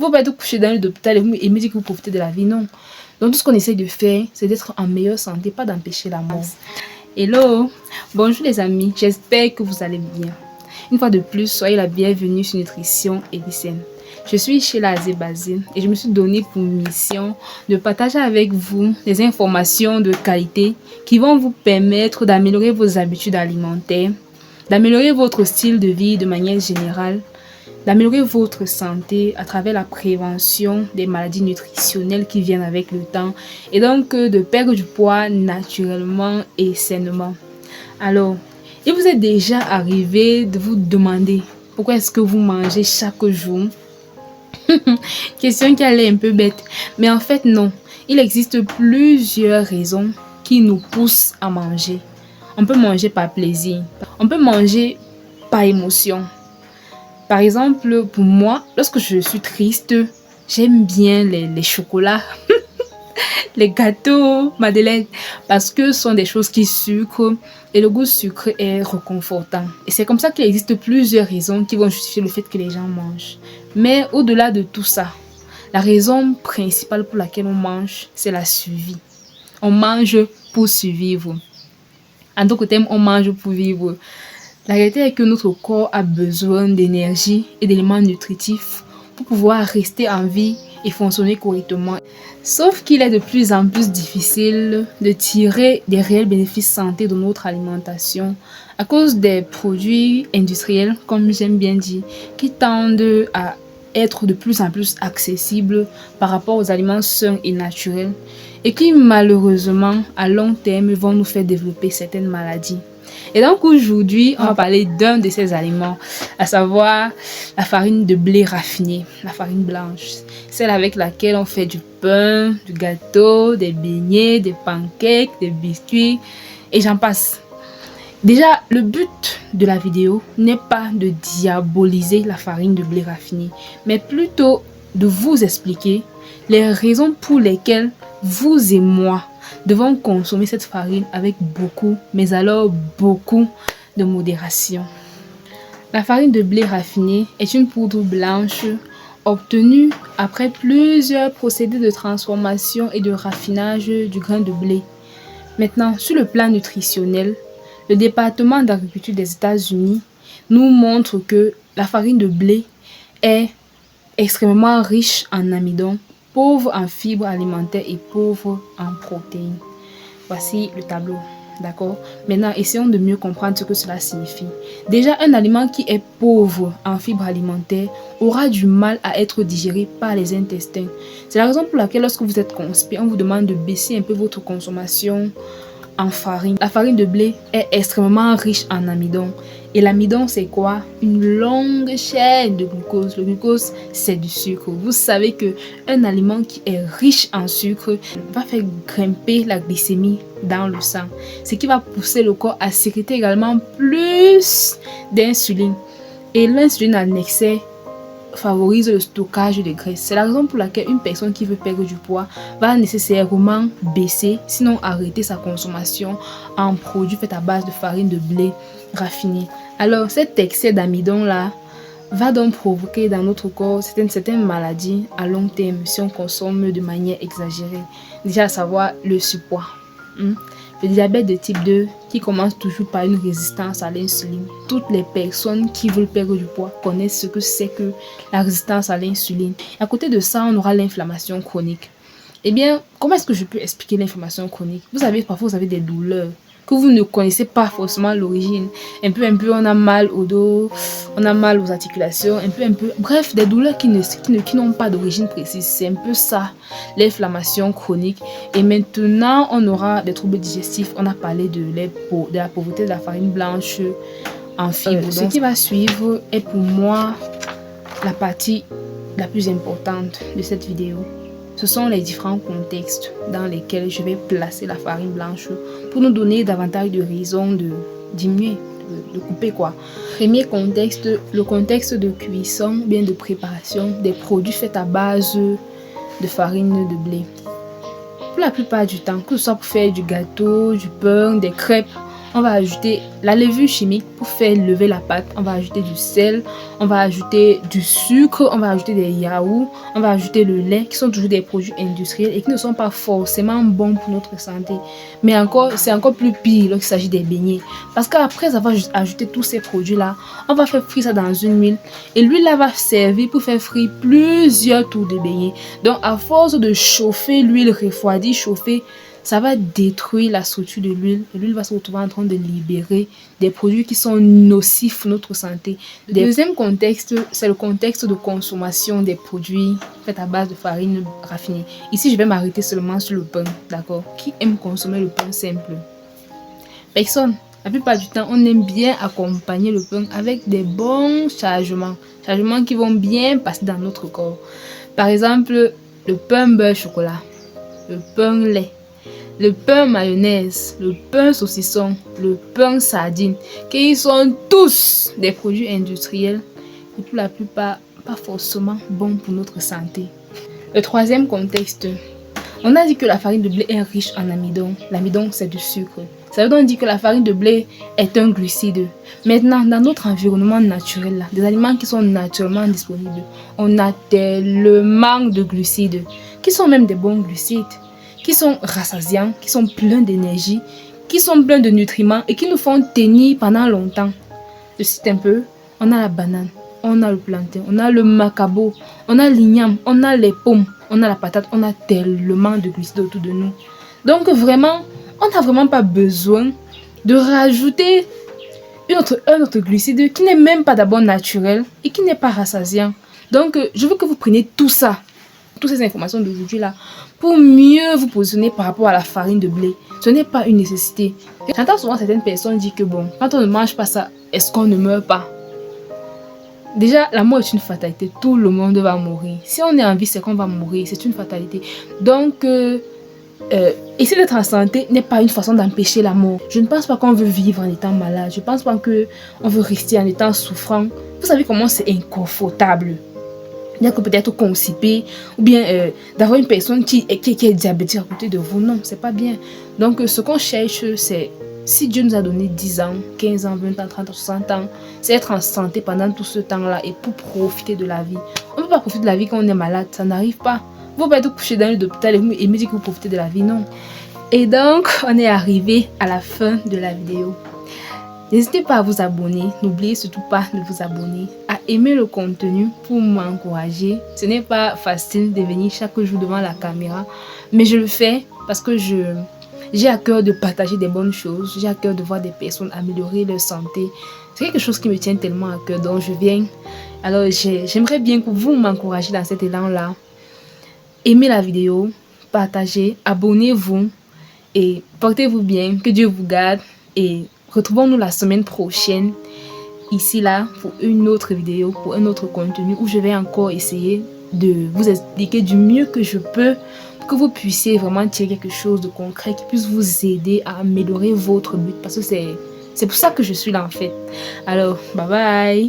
Vous ne pouvez pas être couché dans l'hôpital et me dire que vous profitez de la vie, non. Donc tout ce qu'on essaie de faire, c'est d'être en meilleure santé, pas d'empêcher la mort. Hello, bonjour les amis, j'espère que vous allez bien. Une fois de plus, soyez la bienvenue sur Nutrition Edicène. Je suis Sheila Azebazine et je me suis donné pour mission de partager avec vous des informations de qualité qui vont vous permettre d'améliorer vos habitudes alimentaires, d'améliorer votre style de vie de manière générale, d'améliorer votre santé à travers la prévention des maladies nutritionnelles qui viennent avec le temps et donc de perdre du poids naturellement et sainement. Alors, il vous est déjà arrivé de vous demander pourquoi est-ce que vous mangez chaque jour? Question qui allait un peu bête, mais en fait non. Il existe plusieurs raisons qui nous poussent à manger. On peut manger par plaisir, on peut manger par émotion. Par exemple, pour moi, lorsque je suis triste, j'aime bien les chocolats, les gâteaux, madeleine, parce que ce sont des choses qui sucrent et le goût sucré est réconfortant. Et c'est comme ça qu'il existe plusieurs raisons qui vont justifier le fait que les gens mangent. Mais au-delà de tout ça, la raison principale pour laquelle on mange, c'est la survie. On mange pour survivre. En d'autres termes, on mange pour vivre. La réalité est que notre corps a besoin d'énergie et d'éléments nutritifs pour pouvoir rester en vie et fonctionner correctement. Sauf qu'il est de plus en plus difficile de tirer des réels bénéfices santé de notre alimentation à cause des produits industriels, comme j'aime bien dire, qui tendent à être de plus en plus accessibles par rapport aux aliments sains et naturels et qui malheureusement à long terme vont nous faire développer certaines maladies. Et donc aujourd'hui, on va parler d'un de ces aliments, à savoir la farine de blé raffinée, la farine blanche, celle avec laquelle on fait du pain, du gâteau, des beignets, des pancakes, des biscuits et j'en passe. Déjà, le but de la vidéo n'est pas de diaboliser la farine de blé raffinée, mais plutôt de vous expliquer les raisons pour lesquelles vous et moi devons consommer cette farine avec beaucoup, mais alors beaucoup de modération. La farine de blé raffinée est une poudre blanche obtenue après plusieurs procédés de transformation et de raffinage du grain de blé. Maintenant, sur le plan nutritionnel, le département d'agriculture des États-Unis nous montre que la farine de blé est extrêmement riche en amidon, pauvre en fibres alimentaires et pauvre en protéines. Voici le tableau, d'accord? Maintenant, essayons de mieux comprendre ce que cela signifie. Déjà, un aliment qui est pauvre en fibres alimentaires aura du mal à être digéré par les intestins. C'est la raison pour laquelle lorsque vous êtes constipé, on vous demande de baisser un peu votre consommation en farine. La farine de blé est extrêmement riche en amidon. Et l'amidon, c'est quoi? Une longue chaîne de glucose. Le glucose, c'est du sucre. Vous savez que un aliment qui est riche en sucre va faire grimper la glycémie dans le sang. Ce qui va pousser le corps à sécréter également plus d'insuline. Et l'insuline en excès favorise le stockage de graisse. C'est la raison pour laquelle une personne qui veut perdre du poids va nécessairement baisser, sinon arrêter sa consommation en produits faits à base de farine de blé raffinée. Alors cet excès d'amidon là va donc provoquer dans notre corps certaines maladies à long terme si on consomme de manière exagérée. Déjà à savoir le surpoids. Le diabète de type 2 qui commence toujours par une résistance à l'insuline. Toutes les personnes qui veulent perdre du poids connaissent ce que c'est que la résistance à l'insuline. À côté de ça, on aura l'inflammation chronique. Eh bien, comment est-ce que je peux expliquer l'inflammation chronique? Vous savez, parfois vous avez des douleurs que vous ne connaissez pas forcément l'origine. Un peu, on a mal au dos, on a mal aux articulations, un peu. Bref, des douleurs qui n'ont pas d'origine précise. C'est un peu ça, l'inflammation chronique. Et maintenant, on aura des troubles digestifs. On a parlé de la pauvreté de la farine blanche en fibres. Ce qui va suivre est pour moi la partie la plus importante de cette vidéo. Ce sont les différents contextes dans lesquels je vais placer la farine blanche pour nous donner davantage de raisons de diminuer, de couper quoi. Premier contexte, le contexte de cuisson, bien de préparation des produits faits à base de farine de blé. Pour la plupart du temps, que ce soit pour faire du gâteau, du pain, des crêpes, On va ajouter la levure chimique pour faire lever la pâte. On va ajouter du sel, on va ajouter du sucre, on va ajouter des yaourts, on va ajouter le lait, qui sont toujours des produits industriels et qui ne sont pas forcément bons pour notre santé. Mais c'est encore plus pire lorsqu'il s'agit des beignets. Parce qu'après avoir ajouté tous ces produits-là, on va faire frire ça dans une huile. Et l'huile là va servir pour faire frire plusieurs tours de beignets. Donc à force de chauffer l'huile, refroidir, chauffer, ça va détruire la structure de l'huile. L'huile va se retrouver en train de libérer des produits qui sont nocifs pour notre santé. Le deuxième contexte, c'est le contexte de consommation des produits faits à base de farine raffinée. Ici, je vais m'arrêter seulement sur le pain, d'accord? Qui aime consommer le pain simple? Personne. La plupart du temps, on aime bien accompagner le pain avec des bons chargements. Chargements qui vont bien passer dans notre corps. Par exemple, le pain beurre chocolat, le pain lait, le pain mayonnaise, le pain saucisson, le pain sardine, qui sont tous des produits industriels et pour la plupart pas forcément bons pour notre santé. Le troisième contexte, on a dit que la farine de blé est riche en amidon. L'amidon, c'est du sucre. Ça veut donc dire que la farine de blé est un glucide. Maintenant, dans notre environnement naturel, là, des aliments qui sont naturellement disponibles, on a tellement de glucides, qui sont même des bons glucides, qui sont rassasiants, qui sont pleins d'énergie, qui sont pleins de nutriments et qui nous font tenir pendant longtemps. Je cite un peu, on a la banane, on a le plantain, on a le macabo, on a l'igname, on a les pommes, on a la patate, on a tellement de glucides autour de nous. Donc vraiment, on n'a vraiment pas besoin de rajouter un autre glucide qui n'est même pas d'abord naturel et qui n'est pas rassasiant. Donc je veux que vous preniez tout ça, toutes ces informations d'aujourd'hui là, pour mieux vous positionner par rapport à la farine de blé. Ce n'est pas une nécessité. J'entends souvent certaines personnes dire que bon, quand on ne mange pas ça, est-ce qu'on ne meurt pas? Déjà, la mort est une fatalité. Tout le monde va mourir. Si on est en vie, c'est qu'on va mourir. C'est une fatalité. Donc, essayer d'être en santé n'est pas une façon d'empêcher la mort. Je ne pense pas qu'on veut vivre en étant malade. Je ne pense pas qu'on veut rester en étant souffrant. Vous savez comment c'est inconfortable. Il y a que peut-être constipé ou bien d'avoir une personne qui est diabétique à côté de vous. Non, c'est pas bien. Donc, ce qu'on cherche, c'est si Dieu nous a donné 10 ans, 15 ans, 20 ans, 30 ans, 60 ans, c'est être en santé pendant tout ce temps-là et pour profiter de la vie. On ne peut pas profiter de la vie quand on est malade. Ça n'arrive pas. Vous ne pouvez pas être couché dans l'hôpital et me dire que vous profitez de la vie. Non. Et donc, on est arrivé à la fin de la vidéo. N'hésitez pas à vous abonner. N'oubliez surtout pas de vous abonner, à aimer le contenu pour m'encourager. Ce n'est pas facile de venir chaque jour devant la caméra, mais je le fais parce que j'ai à cœur de partager des bonnes choses. J'ai à cœur de voir des personnes améliorer leur santé. C'est quelque chose qui me tient tellement à cœur, donc je viens. Alors, j'aimerais bien que vous m'encouragiez dans cet élan-là. Aimez la vidéo, partagez, abonnez-vous et portez-vous bien. Que Dieu vous garde et retrouvons-nous la semaine prochaine ici là pour une autre vidéo, pour un autre contenu où je vais encore essayer de vous expliquer du mieux que je peux pour que vous puissiez vraiment tirer quelque chose de concret qui puisse vous aider à améliorer votre but parce que c'est pour ça que je suis là en fait. Alors, bye bye.